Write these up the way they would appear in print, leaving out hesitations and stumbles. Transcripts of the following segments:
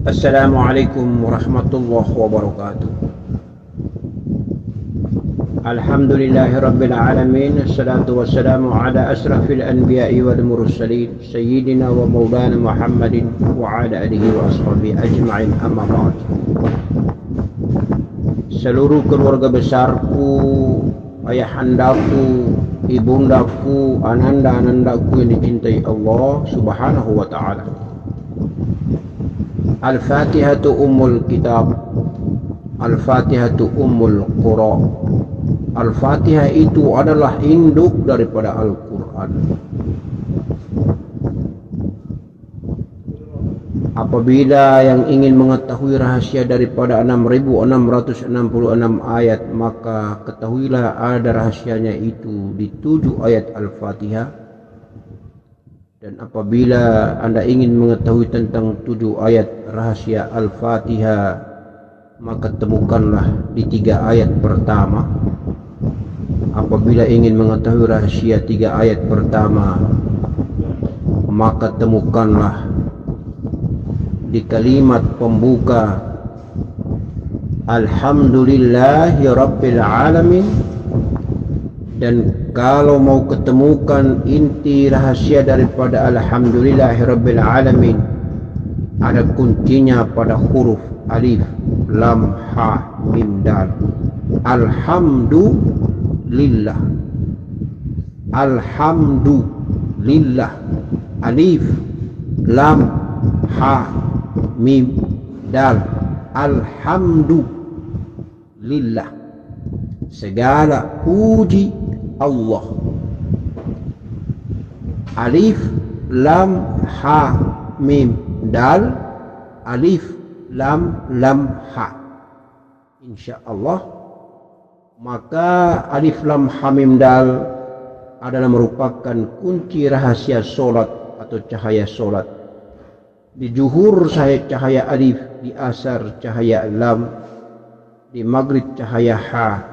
Assalamualaikum warahmatullahi wabarakatuh. Alhamdulillahi rabbil alamin. Assalatu wassalamu ala asrafil anbiya'i wal mursalin sayyidina wa maulana Muhammadin wa ala alihi wa ashabihi ajma'in, amma ba'd. Seluruh keluarga besarku, ayahandaku, ibundaku, ananda-anandaku yang dicintai Allah subhanahu wa ta'ala. Al-Fatihatu Ummul Kitab, Al-Fatihatu Ummul Qura. Al-Fatihah itu adalah induk daripada Al-Quran. Apabila yang ingin mengetahui rahasia daripada 6.666 ayat, maka ketahuilah ada rahasianya itu di 7 ayat Al-Fatihah. Dan apabila Anda ingin mengetahui tentang 7 ayat rahasia Al-Fatihah, maka temukanlah di 3 ayat pertama. Apabila ingin mengetahui rahasia 3 ayat pertama, maka temukanlah di kalimat pembuka Alhamdulillahi Rabbil Alamin. Dan kalau mau ketemukan inti rahasia daripada Alhamdulillahi Rabbil Alamin, ada kuncinya pada huruf alif, lam, ha, mim, dal. Alhamdulillah, Alhamdulillah, alif, lam, ha, mim, dal. Alhamdulillah, segala puji Allah. Alif, lam, ha, mim, dal. Alif, lam, ha. InsyaAllah, maka alif, lam, ha, mim, dal adalah merupakan kunci rahasia solat atau cahaya solat. Di zuhur cahaya alif, di asar cahaya lam, di maghrib cahaya ha,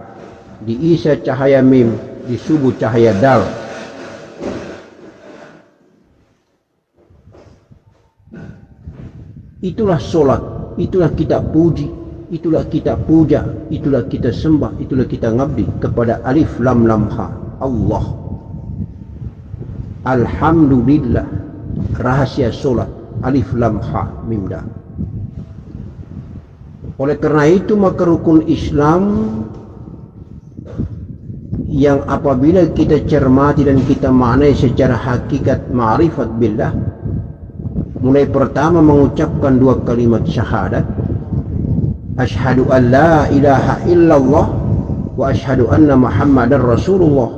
di isya cahaya mim, di subuh cahaya dal. Itulah solat, itulah kita puji, itulah kita puja, itulah kita sembah, itulah kita ngabdi kepada alif lam lam ha, Allah. Alhamdulillah, rahasia solat, alif lam ha mim dal. Oleh karena itu maka rukun Islam yang apabila kita cermati dan kita maknai secara hakikat ma'rifat billah, mulai pertama mengucapkan 2 kalimat syahadat, asyhadu an la ilaha illallah wa asyhadu anna muhammadar rasulullah.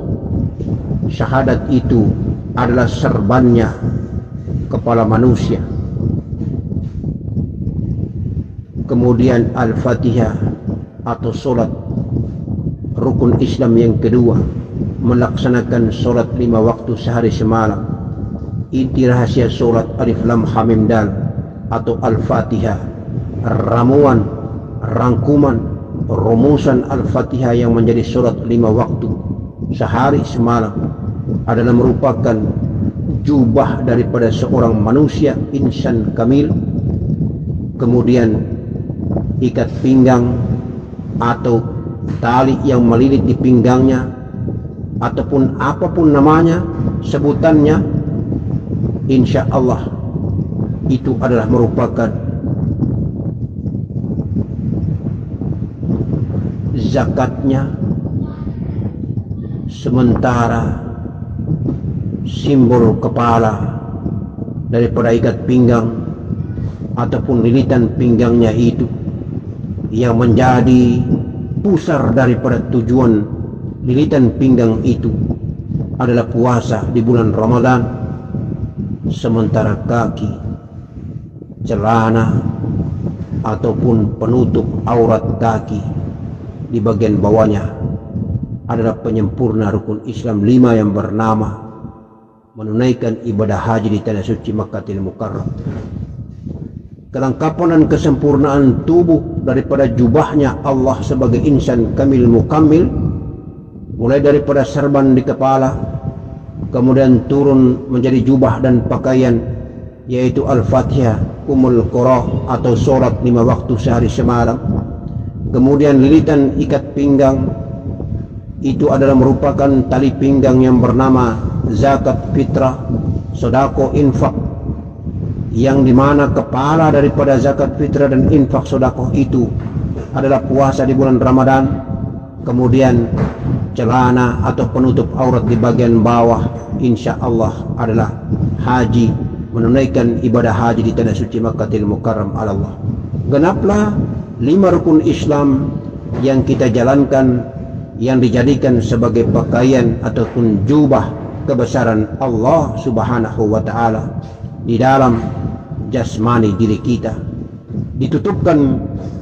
Syahadat itu adalah serbannya kepala manusia. Kemudian Al-Fatihah atau solat, rukun Islam yang kedua, melaksanakan solat 5 waktu sehari semalam. Inti rahasia solat alif lam ha mim dal atau Al-Fatihah, ramuan, rangkuman, rumusan Al-Fatihah yang menjadi solat 5 waktu sehari semalam adalah merupakan jubah daripada seorang manusia insan kamil. Kemudian ikat pinggang atau tali yang melilit di pinggangnya, ataupun apapun namanya, sebutannya, insya Allah itu adalah merupakan zakatnya. Sementara simbol kepala daripada ikat pinggang ataupun lilitan pinggangnya itu yang menjadi pusar daripada tujuan lilitan pinggang itu adalah puasa di bulan Ramadan. Sementara kaki, celana ataupun penutup aurat kaki di bagian bawahnya adalah penyempurna rukun Islam 5 yang bernama menunaikan ibadah haji di tanah suci Makkahil Mukarram. Kelengkapan dan kesempurnaan tubuh daripada jubahnya Allah sebagai insan kamil mukammil, mulai daripada serban di kepala, kemudian turun menjadi jubah dan pakaian yaitu Al-Fatihah, Ummul Qura atau solat 5 waktu sehari semalam. Kemudian lilitan ikat pinggang, itu adalah merupakan tali pinggang yang bernama zakat fitrah, sedekah infak, yang dimana kepala daripada zakat fitrah dan infak sedekah itu adalah puasa di bulan Ramadan. Kemudian celana atau penutup aurat di bagian bawah insya Allah adalah haji, menunaikan ibadah haji di tanah suci Makkahil Mukarram ala Allah. Genaplah 5 rukun Islam yang kita jalankan, yang dijadikan sebagai pakaian ataupun jubah kebesaran Allah Subhanahu wa ta'ala di dalam jasmani diri kita, ditutupkan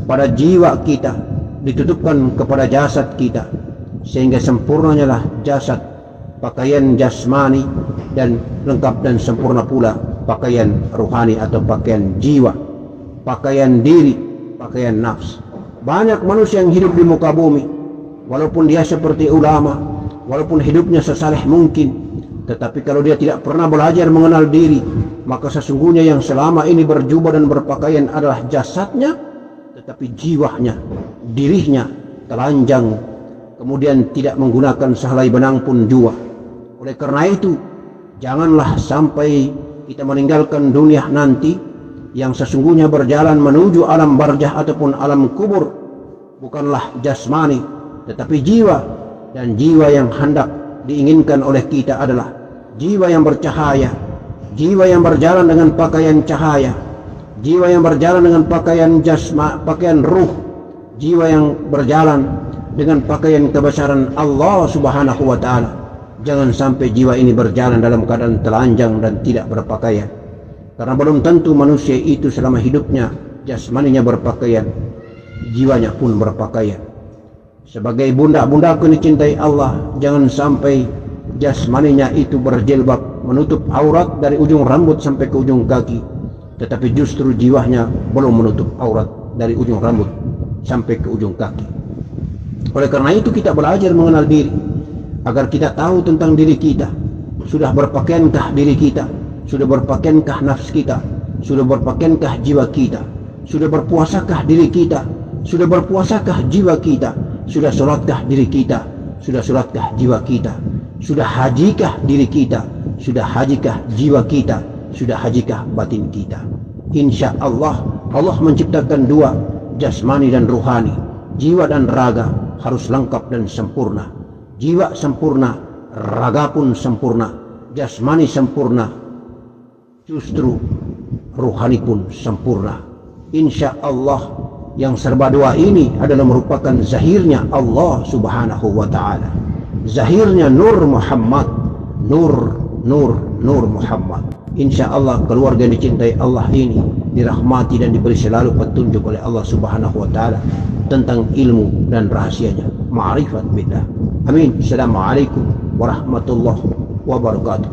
pada jiwa kita, ditutupkan kepada jasad kita, sehingga sempurnanya lah jasad, pakaian jasmani, dan lengkap dan sempurna pula pakaian ruhani atau pakaian jiwa, pakaian diri, pakaian nafs. Banyak manusia yang hidup di muka bumi, walaupun dia seperti ulama, walaupun hidupnya sesaleh mungkin, tetapi kalau dia tidak pernah belajar mengenal diri, maka sesungguhnya yang selama ini berjubah dan berpakaian adalah jasadnya, tetapi jiwanya, dirinya telanjang, kemudian tidak menggunakan sehelai benang pun jua. Oleh karena itu, janganlah sampai kita meninggalkan dunia nanti yang sesungguhnya berjalan menuju alam barzah ataupun alam kubur bukanlah jasmani, tetapi jiwa. Dan jiwa yang hendak diinginkan oleh kita adalah jiwa yang bercahaya, jiwa yang berjalan dengan pakaian cahaya, jiwa yang berjalan dengan pakaian jasma, pakaian ruh, jiwa yang berjalan dengan pakaian kebesaran Allah Subhanahu wa ta'ala. Jangan sampai jiwa ini berjalan dalam keadaan telanjang dan tidak berpakaian, karena belum tentu manusia itu selama hidupnya jasmaninya berpakaian, jiwanya pun berpakaian. Sebagai bunda-bundaku yang dicintai Allah, jangan sampai jasmaninya itu berjilbab menutup aurat dari ujung rambut sampai ke ujung kaki, tetapi justru jiwanya belum menutup aurat dari ujung rambut sampai ke ujung kaki. Oleh karena itu kita belajar mengenal diri, agar kita tahu tentang diri kita. Sudah berpakaiankah diri kita? Sudah berpakaiankah nafs kita? Sudah berpakaiankah jiwa kita? Sudah berpuasakah diri kita? Sudah berpuasakah jiwa kita? Sudah sholatkah diri kita? Sudah sholatkah jiwa kita? Sudah hajikah diri kita? Sudah hajikah jiwa kita? Sudah hajikah batin kita? Insya Allah, Allah menciptakan 2, jasmani dan ruhani. Jiwa dan raga harus lengkap dan sempurna. Jiwa sempurna, raga pun sempurna, jasmani sempurna, justru ruhani pun sempurna. Insya Allah, yang serba 2 ini adalah merupakan zahirnya Allah Subhanahu wa ta'ala, zahirnya Nur Muhammad, Nur Muhammad. Insya Allah keluarga yang dicintai Allah ini dirahmati dan diberi selalu petunjuk oleh Allah Subhanahu wa ta'ala tentang ilmu dan rahasianya, ma'rifat billah. Amin. Assalamualaikum warahmatullahi wabarakatuh.